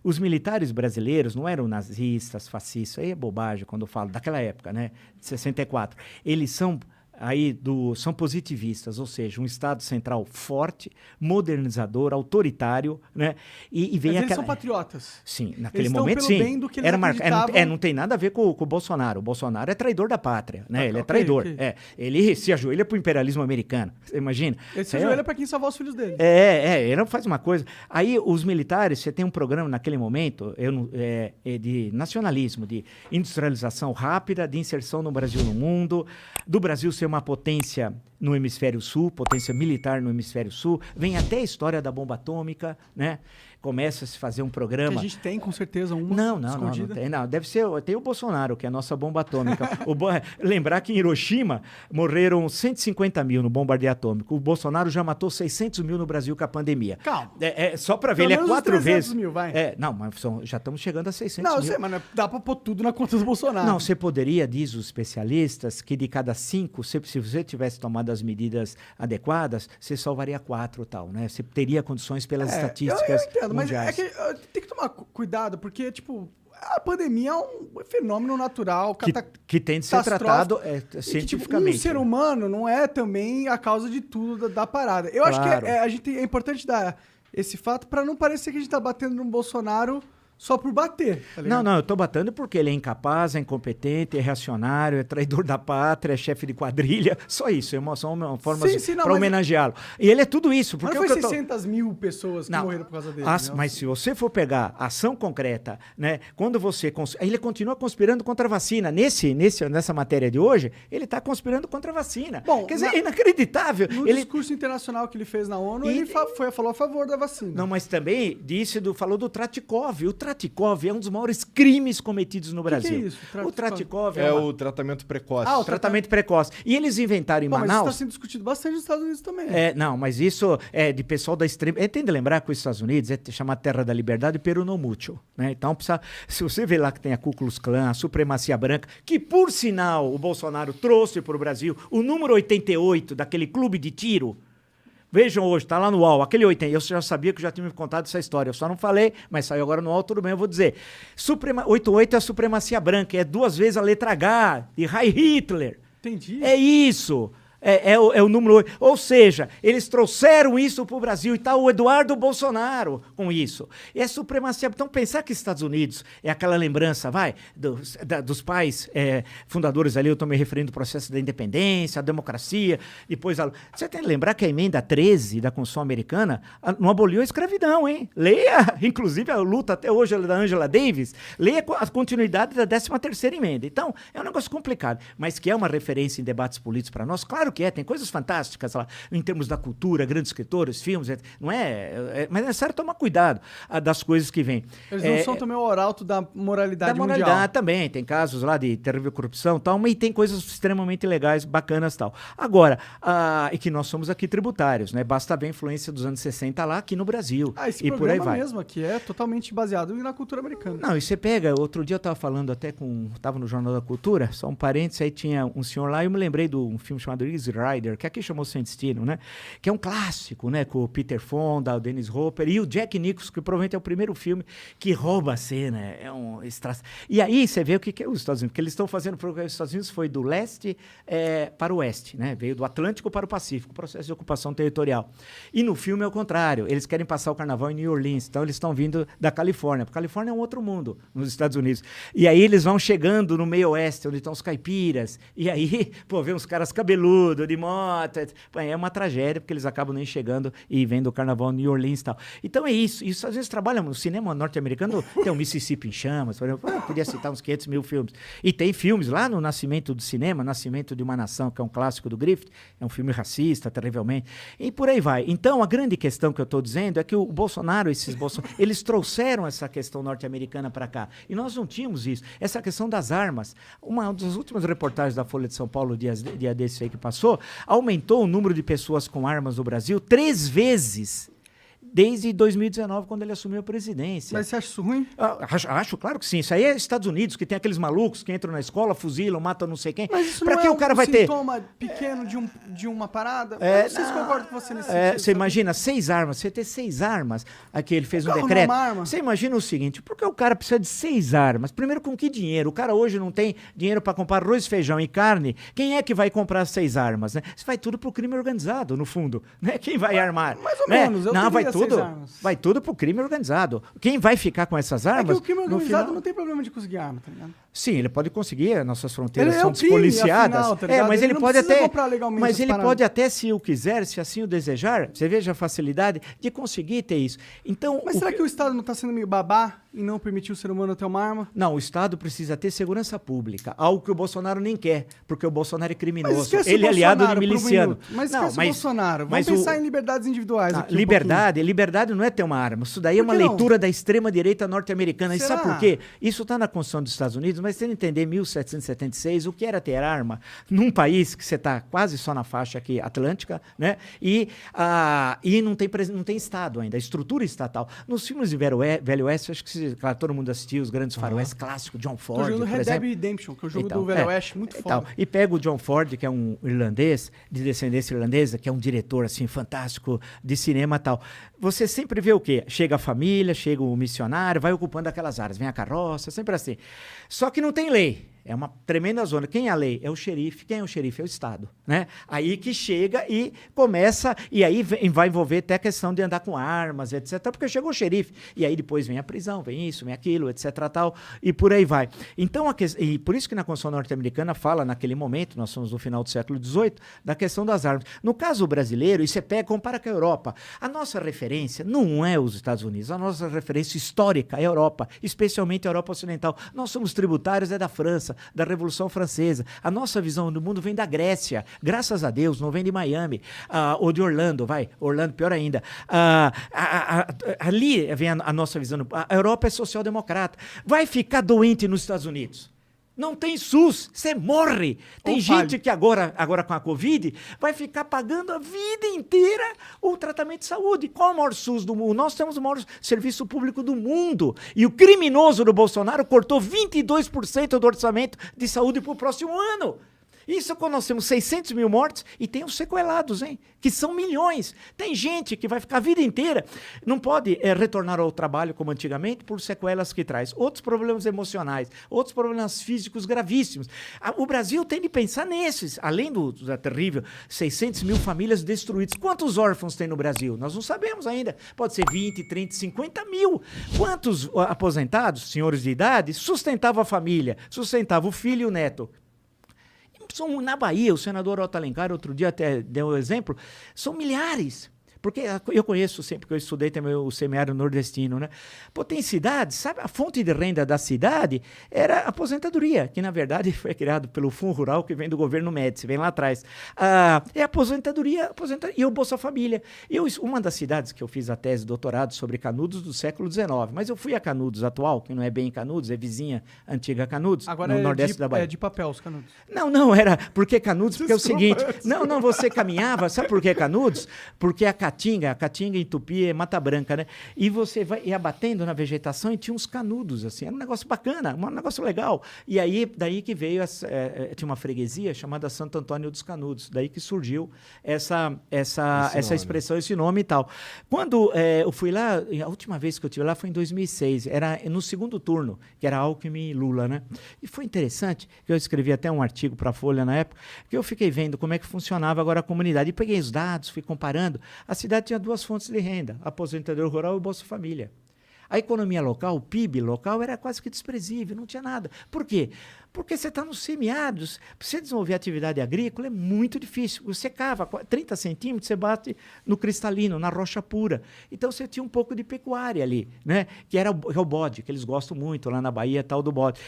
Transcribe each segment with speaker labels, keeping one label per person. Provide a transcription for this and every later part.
Speaker 1: os militares brasileiros não eram nazistas, fascistas, aí é bobagem quando eu falo daquela época, né, de 64. Eles são são positivistas, ou seja, um Estado central forte, modernizador, autoritário, né? E vem
Speaker 2: Mas eles são patriotas.
Speaker 1: Sim, naquele
Speaker 2: Eles
Speaker 1: momento,
Speaker 2: estão
Speaker 1: sim.
Speaker 2: pelo bem do que eles acreditavam.
Speaker 1: Não tem nada a ver com o Bolsonaro. O Bolsonaro é traidor da pátria, né? Ele é
Speaker 2: ok,
Speaker 1: traidor.
Speaker 2: ok.
Speaker 1: Ele se ajoelha pro imperialismo americano. Você imagina?
Speaker 2: Ele se ajoelha pra quem salvar os filhos dele.
Speaker 1: Ele não faz uma coisa. Aí os militares, você tem um programa naquele momento de nacionalismo, de industrialização rápida, de inserção no Brasil no mundo, do Brasil ser uma potência no hemisfério sul, potência militar no hemisfério sul, vem até a história da bomba atômica, né? Começa a se fazer um programa.
Speaker 2: Que a gente tem, com certeza, uma
Speaker 1: Não
Speaker 2: escondida.
Speaker 1: tem, não. Deve ser, tem o Bolsonaro, que é a nossa bomba atômica. Lembrar que em Hiroshima morreram 150 mil no bombardeio atômico. O Bolsonaro já matou 600 mil no Brasil com a pandemia.
Speaker 2: Calma.
Speaker 1: Só para ver, ele é 4 vezes.
Speaker 2: Mil, vai.
Speaker 1: Não, mas já estamos chegando a 600
Speaker 2: Não,
Speaker 1: mil.
Speaker 2: eu sei, mas dá pra pôr tudo na conta do Bolsonaro.
Speaker 1: Não, você poderia, diz os especialistas, que de cada 5, se você tivesse tomado as medidas adequadas, você salvaria 4 tal, né? Você teria condições pelas estatísticas
Speaker 2: eu entendo,
Speaker 1: mundiais.
Speaker 2: Mas é que tem que tomar cuidado, porque, tipo, a pandemia é um fenômeno natural,
Speaker 1: que tem de ser tratado cientificamente.
Speaker 2: Que, tipo, um ser humano não é também a causa de tudo da parada. Eu acho que é importante dar esse fato para não parecer que a gente tá batendo no Bolsonaro só por bater, tá ligado?
Speaker 1: Não, eu tô batendo porque ele é incapaz, é incompetente, é reacionário, é traidor da pátria, é chefe de quadrilha, só isso, é uma forma para homenageá-lo. E ele é tudo isso. Porque
Speaker 2: mas foi 600 mil pessoas que morreram por causa dele.
Speaker 1: Mas se você for pegar ação concreta, né, quando você... Ele continua conspirando contra a vacina. Nessa matéria de hoje, ele tá conspirando contra a vacina.
Speaker 2: Bom,
Speaker 1: quer dizer, é inacreditável.
Speaker 2: No discurso internacional que ele fez na ONU, ele falou a favor da vacina.
Speaker 1: Não, mas também falou do Tratikov. O Tratikov é um dos maiores crimes cometidos no Brasil.
Speaker 2: Que é isso?
Speaker 1: O Tratikov
Speaker 3: é o tratamento precoce.
Speaker 1: O tratamento precoce. E eles inventaram em Manaus...
Speaker 2: Mas isso está sendo discutido bastante nos Estados Unidos também.
Speaker 1: Não, mas isso é de pessoal da extrema... Tem de lembrar que os Estados Unidos é chamar Terra da Liberdade peronomútil, né? Então, se você vê lá que tem a Ku Klux Klan, a supremacia branca, que, por sinal, o Bolsonaro trouxe para o Brasil o número 88 daquele clube de tiro... Vejam hoje, tá lá no UOL, aquele 80, eu já sabia que já tinha me contado essa história, eu só não falei, mas saiu agora no UOL, tudo bem, eu vou dizer. 88 é a supremacia branca, é 2 vezes a letra H, de Heil Hitler.
Speaker 2: Entendi.
Speaker 1: É isso. É o número 8. Ou seja, eles trouxeram isso para o Brasil e está o Eduardo Bolsonaro com isso. E é supremacia. Então, pensar que Estados Unidos é aquela lembrança, dos pais fundadores ali, eu estou me referindo ao processo da independência, a democracia, depois... Você tem que lembrar que a emenda 13 da Constituição Americana não aboliu a escravidão, hein? Leia, inclusive, a luta até hoje da Angela Davis, leia a continuidade da 13ª emenda. Então, é um negócio complicado, mas que é uma referência em debates políticos para nós, claro que tem coisas fantásticas lá, em termos da cultura, grandes escritores, filmes, não mas é necessário tomar cuidado das coisas que vêm.
Speaker 2: Eles não são também o arauto da moralidade mundial. Da moralidade
Speaker 1: também, tem casos lá de terrível corrupção e tal, mas tem coisas extremamente legais, bacanas e tal. Agora, e que nós somos aqui tributários, né? Basta ver a influência dos anos 60 lá aqui no Brasil.
Speaker 2: Esse
Speaker 1: por aí vai.
Speaker 2: mesmo aqui é totalmente baseado na cultura americana.
Speaker 1: Não, e você pega, outro dia eu estava falando até estava no Jornal da Cultura, só um parênteses, aí tinha um senhor lá, e eu me lembrei de um filme chamado Easy Rider, que aqui chamou Sem Destino, né? Que é um clássico, né? Com o Peter Fonda, o Dennis Hopper e o Jack Nicholson, que provavelmente é o primeiro filme que rouba a cena. E aí você vê o que é os Estados Unidos, porque eles estão fazendo, porque os Estados Unidos foi do leste para o oeste, né? Veio do Atlântico para o Pacífico, processo de ocupação territorial. E no filme é o contrário, eles querem passar o carnaval em New Orleans, então eles estão vindo da Califórnia, porque a Califórnia é um outro mundo nos Estados Unidos. E aí eles vão chegando no meio oeste, onde estão os caipiras, e aí, vê uns caras cabeludos, de moto, é uma tragédia, porque eles acabam nem chegando e vendo o carnaval em New Orleans e tal. Então é isso. Isso às vezes trabalha no cinema norte-americano, tem o Mississippi em Chamas, por exemplo, podia citar uns 500 mil filmes. E tem filmes lá no Nascimento do Cinema, Nascimento de uma Nação, que é um clássico do Griffith, é um filme racista, terrivelmente, e por aí vai. Então a grande questão que eu estou dizendo é que o Bolsonaro, eles trouxeram essa questão norte-americana para cá. E nós não tínhamos isso. Essa questão das armas. Uma das últimas reportagens da Folha de São Paulo, dia desse aí que passou, aumentou o número de pessoas com armas no Brasil 3 vezes desde 2019, quando ele assumiu a presidência.
Speaker 2: Mas você acha isso ruim?
Speaker 1: Acho, claro que sim. Isso aí é Estados Unidos, que tem aqueles malucos que entram na escola, fuzilam, matam não sei quem.
Speaker 2: Mas isso
Speaker 1: pra
Speaker 2: não
Speaker 1: que
Speaker 2: é
Speaker 1: o cara vai
Speaker 2: sintoma pequeno de uma parada? Eu não sei se concordo com você nesse sentido.
Speaker 1: Você imagina 6 armas, você ter 6 armas. Aqui ele fez um
Speaker 2: carro
Speaker 1: decreto.
Speaker 2: não é uma arma.
Speaker 1: Você imagina o seguinte, por que o cara precisa de 6 armas? Primeiro, com que dinheiro? O cara hoje não tem dinheiro para comprar arroz, feijão e carne. Quem é que vai comprar 6 armas? Né? Isso vai tudo pro crime organizado, no fundo. Né? Quem vai armar?
Speaker 2: Mais ou
Speaker 1: né?
Speaker 2: menos. Eu
Speaker 1: não, vai
Speaker 2: 6
Speaker 1: tudo.
Speaker 2: armas.
Speaker 1: Vai tudo pro crime organizado. Quem vai ficar com essas armas?
Speaker 2: É que o crime organizado
Speaker 1: final...
Speaker 2: não tem problema de conseguir arma, tá ligado?
Speaker 1: Sim, ele pode conseguir, as nossas fronteiras são
Speaker 2: crime,
Speaker 1: despoliciadas.
Speaker 2: Afinal, tá
Speaker 1: mas ele
Speaker 2: não
Speaker 1: pode até.
Speaker 2: comprar legalmente
Speaker 1: Mas ele
Speaker 2: paradas.
Speaker 1: pode até, se o quiser, se assim o desejar, você veja a facilidade de conseguir ter isso. Então,
Speaker 2: Mas será que o Estado não está sendo meio babá e não permitir o ser humano ter uma arma?
Speaker 1: Não, o Estado precisa ter segurança pública, algo que o Bolsonaro nem quer, porque o Bolsonaro é criminoso. Ele é aliado de miliciano.
Speaker 2: Mas esquece o Bolsonaro. Vamos pensar em liberdades individuais aqui.
Speaker 1: Liberdade não é ter uma arma. Isso daí é uma leitura da extrema-direita norte-americana. E sabe por quê? Isso está na Constituição dos Estados Unidos, mas tem que entender 1776, o que era ter arma num país que você está quase só na faixa aqui atlântica, né? E não tem Estado ainda, a estrutura estatal. Nos filmes de Velho Oeste, acho que claro, todo mundo assistiu os grandes faroeste clássicos, John Ford,
Speaker 2: Tô jogando Red Dead Redemption, que é o jogo do Velho Oeste, muito foda.
Speaker 1: E pega o John Ford, que é um irlandês, de descendência irlandesa, que é um diretor, assim, fantástico de cinema e tal. Você sempre vê o quê? Chega a família, chega o missionário, vai ocupando aquelas áreas, vem a carroça, sempre assim. Só que não tem lei. É uma tremenda zona. Quem é a lei? É o xerife. Quem é o xerife? É o Estado. Né? Aí que chega e começa, e aí vai envolver até a questão de andar com armas, etc. Porque chegou o xerife. E aí depois vem a prisão, vem isso, vem aquilo, etc. Tal, e por aí vai. Então, e por isso que na Constituição norte-americana fala, naquele momento, nós somos no final do século XVIII, da questão das armas. No caso brasileiro, e você pega, compara com a Europa. A nossa referência não é os Estados Unidos. A nossa referência histórica é a Europa, especialmente a Europa Ocidental. Nós somos tributários da França, da Revolução Francesa. A nossa visão do mundo vem da Grécia, graças a Deus, não vem de Miami, ou de Orlando, Orlando pior ainda. Ali vem a nossa visão. A Europa é social-democrata. Vai ficar doente nos Estados Unidos. Não tem SUS, você morre. Tem gente que agora com a Covid vai ficar pagando a vida inteira o tratamento de saúde. Qual é o maior SUS do mundo? Nós temos o maior serviço público do mundo. E o criminoso do Bolsonaro cortou 22% do orçamento de saúde para o próximo ano. Isso quando nós temos 600 mil mortes e tem os sequelados, hein? Que são milhões. Tem gente que vai ficar a vida inteira, não pode retornar ao trabalho como antigamente por sequelas que traz. Outros problemas emocionais, outros problemas físicos gravíssimos. O Brasil tem de pensar nesses, além da terrível 600 mil famílias destruídas. Quantos órfãos tem no Brasil? Nós não sabemos ainda. Pode ser 20, 30, 50 mil. Quantos aposentados, senhores de idade, sustentavam a família, sustentavam o filho e o neto? Na Bahia, o senador Otto Alencar, outro dia até deu um exemplo, são milhares. Porque eu conheço sempre, porque eu estudei também o semiárido nordestino, né? Pô, tem cidades, sabe? A fonte de renda da cidade era a aposentadoria, que na verdade foi criado pelo Fundo Rural, que vem do governo Médici, vem lá atrás. É aposentadoria e o Bolsa Família. Uma das cidades que eu fiz a tese de doutorado sobre Canudos do século XIX, mas eu fui a Canudos atual, que não é bem Canudos, é vizinha antiga Canudos,
Speaker 2: agora
Speaker 1: no nordeste da Bahia.
Speaker 2: É de papel os Canudos.
Speaker 1: Não, era porque Canudos, porque é o seguinte, não, você caminhava, sabe por que Canudos? Porque a Caatinga em Tupi é Mata Branca, né? E você ia batendo na vegetação e tinha uns canudos, assim, era um negócio bacana, um negócio legal. E aí, daí que veio, tinha uma freguesia chamada Santo Antônio dos Canudos, daí que surgiu essa expressão, esse nome e tal. Quando eu fui lá, a última vez que eu estive lá foi em 2006, era no segundo turno, que era Alckmin e Lula, né? E foi interessante, que eu escrevi até um artigo para a Folha na época, que eu fiquei vendo como é que funcionava agora a comunidade, e peguei os dados, fui comparando. A cidade tinha 2 fontes de renda, aposentadoria rural e o Bolsa Família. A economia local, o PIB local, era quase que desprezível, não tinha nada. Por quê? Porque você está nos semiáridos. Para você desenvolver atividade agrícola é muito difícil. Você cava 30 centímetros, você bate no cristalino, na rocha pura. Então você tinha um pouco de pecuária ali, né? Que era o bode, que eles gostam muito lá na Bahia, tal do bode.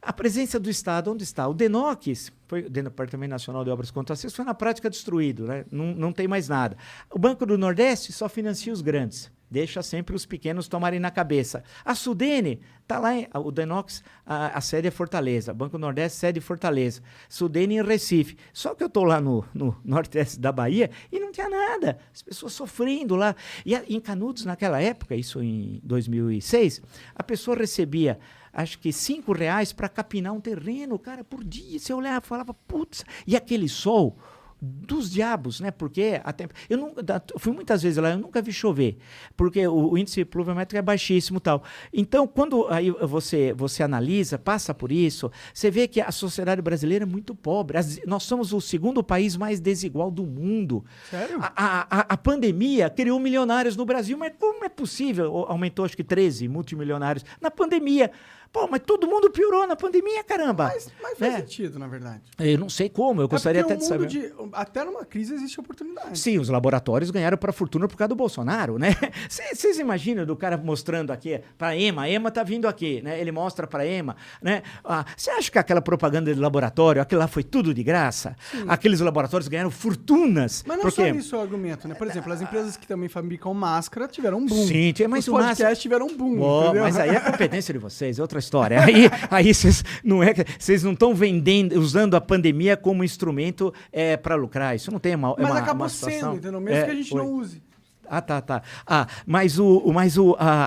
Speaker 1: A presença do Estado, onde está? O DENOX, o Departamento Nacional de Obras Contracistas, foi na prática destruído, né? Não tem mais nada. O Banco do Nordeste só financia os grandes. deixa sempre os pequenos tomarem na cabeça. A Sudene está lá, o Denox, a sede é Fortaleza, Banco Nordeste, sede Fortaleza, Sudene em Recife. Só que eu estou lá no nordeste da Bahia e não tinha nada, as pessoas sofrendo lá. E em Canudos, naquela época, isso em 2006, a pessoa recebia acho que R$5 para capinar um terreno, cara, por dia. Você olhava e falava, putz, e aquele sol dos diabos, né? Porque eu fui muitas vezes lá, eu nunca vi chover, porque o índice pluviométrico é baixíssimo e tal. Então, quando aí você analisa, passa por isso, você vê que a sociedade brasileira é muito pobre. Nós somos o segundo país mais desigual do mundo.
Speaker 2: Sério?
Speaker 1: A pandemia criou milionários no Brasil, mas como é possível? Aumentou, acho que 13 multimilionários na pandemia. Pô, mas todo mundo piorou na pandemia, caramba.
Speaker 2: Mas faz sentido, na verdade.
Speaker 1: Eu não sei como, eu gostaria até de saber.
Speaker 2: Até numa crise existe oportunidade.
Speaker 1: Sim, os laboratórios ganharam para a fortuna por causa do Bolsonaro, né? Vocês imaginam do cara mostrando aqui para a EMA tá vindo aqui, né? Ele mostra para a EMA, né? Você acha que aquela propaganda de laboratório, aquilo lá foi tudo de graça? Sim. Aqueles laboratórios ganharam fortunas.
Speaker 2: Mas não só isso é o argumento, né? Por exemplo, as empresas que também fabricam máscara tiveram um boom.
Speaker 1: Sim, mas
Speaker 2: os podcasts tiveram um boom, entendeu?
Speaker 1: Mas aí é competência de vocês, é outra história. Aí vocês não estão usando a pandemia como instrumento para lucrar. Isso não tem
Speaker 2: mas acabou sendo, entendeu? Mesmo que a gente não use.
Speaker 1: Tá. Mas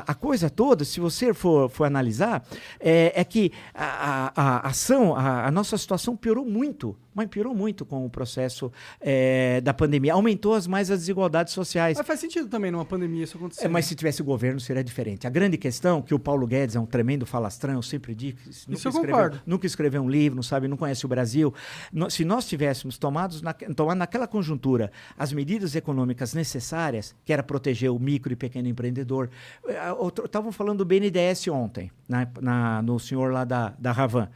Speaker 1: a coisa toda, se você for analisar, é que a nossa situação piorou muito. Mas piorou muito com o processo da pandemia. Aumentou mais as desigualdades sociais.
Speaker 2: Mas faz sentido também numa pandemia isso acontecer.
Speaker 1: Mas se tivesse o governo, seria diferente. A grande questão, que o Paulo Guedes é um tremendo falastrão, eu sempre digo.
Speaker 2: Isso eu concordo.
Speaker 1: Nunca escreveu um livro, não conhece o Brasil. Se nós tivéssemos tomado naquela conjuntura as medidas econômicas necessárias, que era proteger o micro e pequeno empreendedor. Estavam falando do BNDES ontem, no senhor lá da Ravan,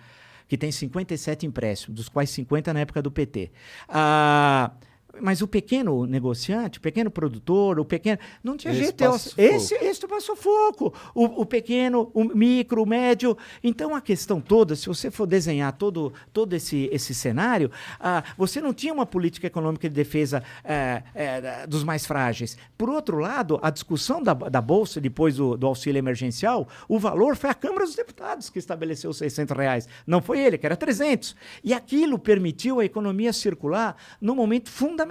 Speaker 1: que tem 57 empréstimos, dos quais 50 na época do PT. Mas o pequeno negociante, o pequeno produtor, não tinha jeito. Esse passou foco. O pequeno, o micro, o médio. Então, a questão toda, se você for desenhar todo esse cenário, você não tinha uma política econômica de defesa dos mais frágeis. Por outro lado, a discussão da Bolsa, depois do auxílio emergencial, o valor foi a Câmara dos Deputados que estabeleceu os R$600. Não foi ele, que era 300. E aquilo permitiu a economia circular no momento fundamental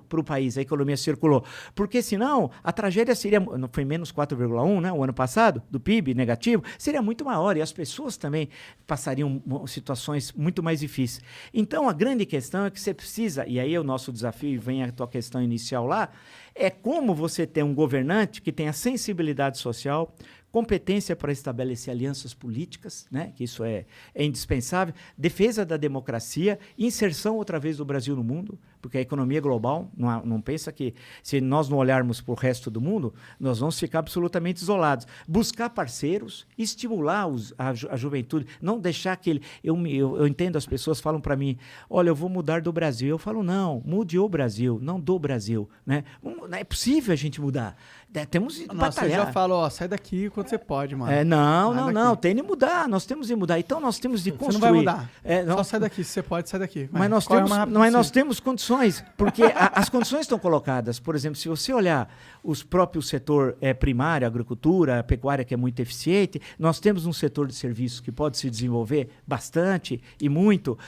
Speaker 1: para o país, a economia circulou. Porque senão a tragédia seria, não foi menos 4,1, né, o ano passado, do PIB negativo, seria muito maior e as pessoas também passariam situações muito mais difíceis. Então a grande questão é que você precisa, e aí é o nosso desafio, vem a tua questão inicial lá, é como você ter um governante que tenha sensibilidade social, competência para estabelecer alianças políticas, né, que isso é indispensável, defesa da democracia, inserção outra vez do Brasil no mundo, porque a economia global, não pensa que se nós não olharmos para o resto do mundo, nós vamos ficar absolutamente isolados. Buscar parceiros, estimular a juventude, não deixar que eu entendo, as pessoas falam para mim, olha, eu vou mudar do Brasil. Eu falo, não, mude o Brasil, não do Brasil. Né? Não é possível a gente mudar. Temos que batalhar.
Speaker 2: Você já fala, sai daqui quando você pode, mano.
Speaker 1: Não, tem de mudar, nós temos de mudar. Então nós temos de construir.
Speaker 2: Você não vai mudar, só sai daqui, se você pode, sai daqui.
Speaker 1: Mas nós temos condições, porque as condições estão colocadas. Por exemplo, se você olhar os próprios setor primário, agricultura, a pecuária, que é muito eficiente, nós temos um setor de serviços que pode se desenvolver bastante e muito.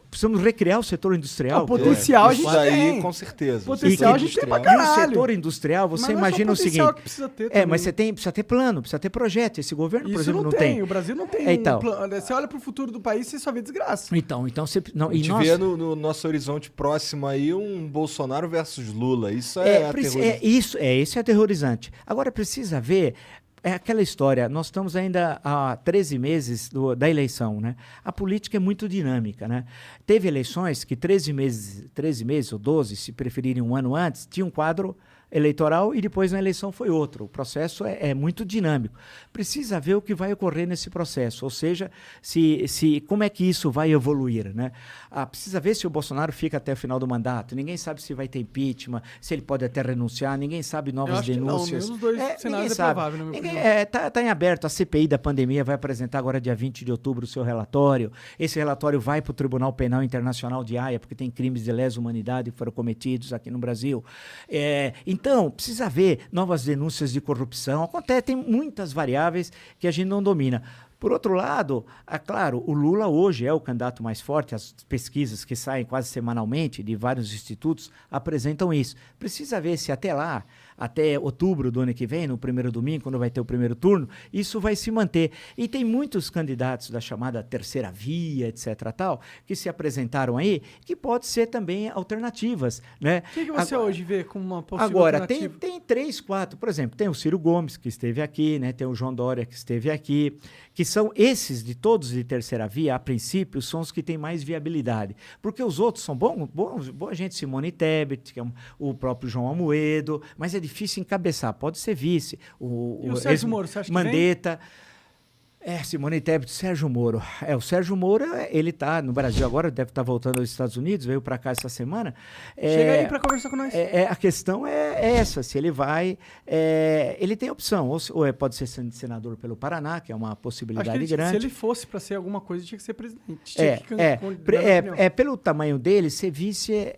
Speaker 1: Precisamos recriar o setor industrial.
Speaker 2: O potencial a gente tem.
Speaker 3: Com certeza.
Speaker 2: O potencial a gente tem pra caralho.
Speaker 1: E o setor industrial, você imagina o seguinte...
Speaker 2: Que precisa ter
Speaker 1: mas precisa ter plano, precisa ter projeto. Esse governo,
Speaker 2: isso
Speaker 1: por exemplo, não
Speaker 2: tem.
Speaker 1: tem.
Speaker 2: O Brasil não tem plano. Você olha pro futuro do país, você só vê desgraça.
Speaker 1: Então você...
Speaker 3: A gente vê no nosso horizonte próximo aí um Bolsonaro versus Lula. Isso é aterrorizante.
Speaker 1: Isso é aterrorizante. Agora, precisa ver... É aquela história, nós estamos ainda há 13 meses da eleição, né? A política é muito dinâmica, né? Teve eleições que 13 meses ou 12, se preferirem um ano antes, tinha um quadro eleitoral e depois na eleição foi outro. O processo é muito dinâmico. Precisa ver o que vai ocorrer nesse processo, ou seja, como é que isso vai evoluir, né? Precisa ver se o Bolsonaro fica até o final do mandato. Ninguém sabe se vai ter impeachment, se ele pode até renunciar, ninguém sabe novas denúncias.
Speaker 2: Não, os dois cenários é provável, na minha opinião.
Speaker 1: Tá em aberto. A CPI da pandemia vai apresentar agora dia 20 de outubro o seu relatório. Esse relatório vai para o Tribunal Penal Internacional de Haia, porque tem crimes de lesa humanidade que foram cometidos aqui no Brasil. Então, precisa ver novas denúncias de corrupção. Acontece, tem muitas variáveis que a gente não domina. Por outro lado, é claro, o Lula hoje é o candidato mais forte, as pesquisas que saem quase semanalmente de vários institutos apresentam isso. Precisa ver se até lá, até outubro do ano que vem, no primeiro domingo, quando vai ter o primeiro turno, isso vai se manter. E tem muitos candidatos da chamada terceira via, etc. tal, que se apresentaram aí, que pode ser também alternativas, né?
Speaker 2: O que você hoje vê como uma possível
Speaker 1: Agora,
Speaker 2: alternativa?
Speaker 1: tem 3, 4, por exemplo, tem o Ciro Gomes, que esteve aqui, né? Tem o João Dória, que esteve aqui, que são esses de todos de terceira via, a princípio, são os que têm mais viabilidade. Porque os outros são boa gente, Simone Tebet, que é o próprio João Amoedo, mas é difícil encabeçar, pode ser vice.
Speaker 2: E o Sérgio Moro, você acha que
Speaker 1: Mandetta. Simone Tebet, Sérgio Moro. O Sérgio Moro, ele está no Brasil agora, deve estar voltando aos Estados Unidos, veio para cá essa semana.
Speaker 2: Chega aí para conversar com nós.
Speaker 1: A questão é essa, se ele vai... ele tem opção, ou pode ser senador pelo Paraná, que é uma possibilidade grande.
Speaker 2: Se ele fosse para ser alguma coisa, tinha que ser presidente.
Speaker 1: Pelo tamanho dele, ser vice...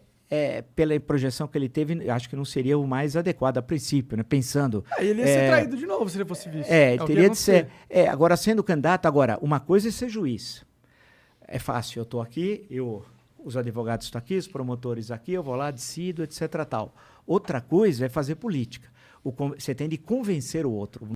Speaker 1: pela projeção que ele teve, acho que não seria o mais adequado a princípio, né? Pensando...
Speaker 2: ele ia ser traído de novo se ele fosse vice.
Speaker 1: Ele teria de ser... agora, sendo candidato, uma coisa é ser juiz. É fácil, eu estou aqui, os advogados estão aqui, os promotores aqui, eu vou lá, decido, etc. tal. Outra coisa é fazer política. Você tem de convencer o outro.